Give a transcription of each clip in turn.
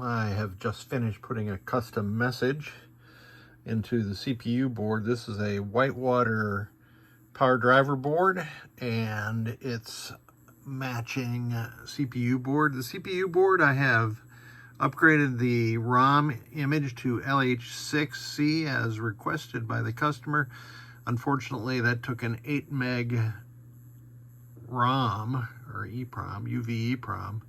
I have just finished putting a custom message into the CPU board. This is a WhiteWater power driver board, and it's matching CPU board. The CPU board, I have upgraded the ROM image to LH6C as requested by the customer. Unfortunately, that took an 8 meg ROM, or EEPROM, UV EEPROM,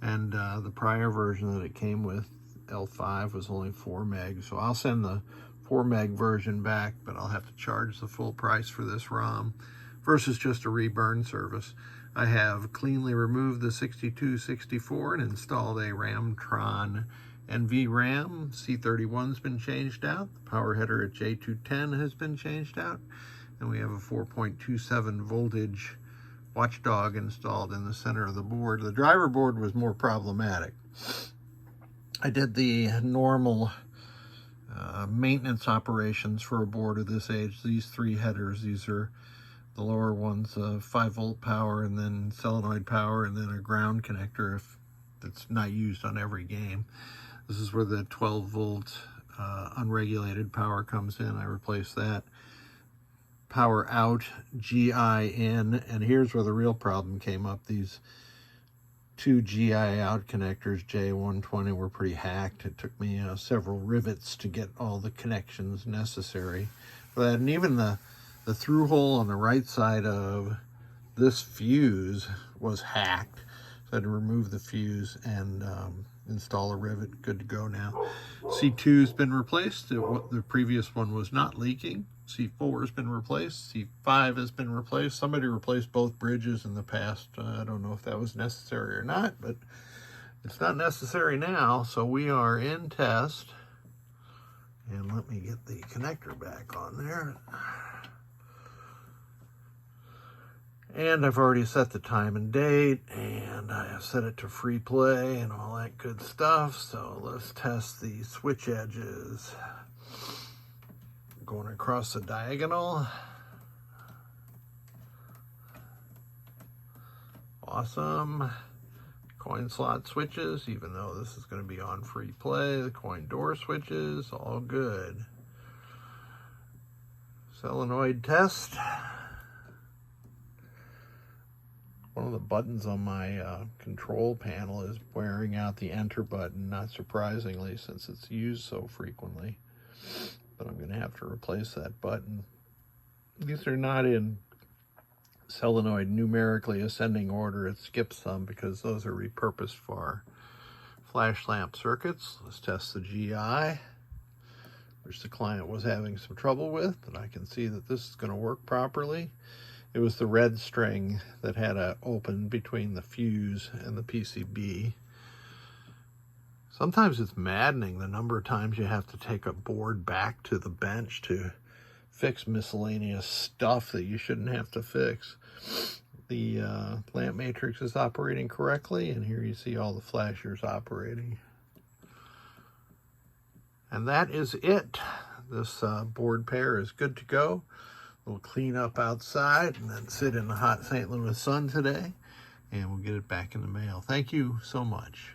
and the prior version that it came with, L5, was only 4 meg. So I'll send the 4 meg version back, but I'll have to charge the full price for this ROM versus just a reburn service. I have cleanly removed the 6264 and installed a Ramtron NVRAM. C31's been changed out. The power header at J210 has been changed out. And we have a 4.27 voltage watchdog installed in the center of the board. The driver board was more problematic. I did the normal maintenance operations for a board of this age. These 3 headers, these are the lower ones, 5-volt power, and then solenoid power, and then a ground connector if it's not used on every game. This is where the 12-volt unregulated power comes in. I replaced that. Power out, GI-in, and here's where the real problem came up. These 2 GI out connectors, J120, were pretty hacked. It took me several rivets to get all the connections necessary for that. And even the through hole on the right side of this fuse was hacked. So I had to remove the fuse and install a rivet. Good to go now. C2 has been replaced. The previous one was not leaking. C4 has been replaced. C5 has been replaced. Somebody replaced both bridges in the past. I don't know if that was necessary or not, but it's not necessary now. So we are in test. And let me get the connector back on there. And I've already set the time and date, and I have set it to free play and all that good stuff. So let's test the switch edges. Going across the diagonal. Awesome. Coin slot switches, even though this is going to be on free play. The coin door switches, all good. Solenoid test. One of the buttons on my control panel is wearing out the enter button, not surprisingly, since it's used so frequently. But I'm going to have to replace that button. These are not in solenoid numerically ascending order. It skips some because those are repurposed for flash lamp circuits. Let's test the GI, which the client was having some trouble with, but I can see that this is going to work properly. It was the red string that had to open between the fuse and the PCB. Sometimes it's maddening the number of times you have to take a board back to the bench to fix miscellaneous stuff that you shouldn't have to fix. The lamp matrix is operating correctly, and here you see all the flashers operating. And that is it. This board pair is good to go. We'll clean up outside and then sit in the hot St. Louis sun today, and we'll get it back in the mail. Thank you so much.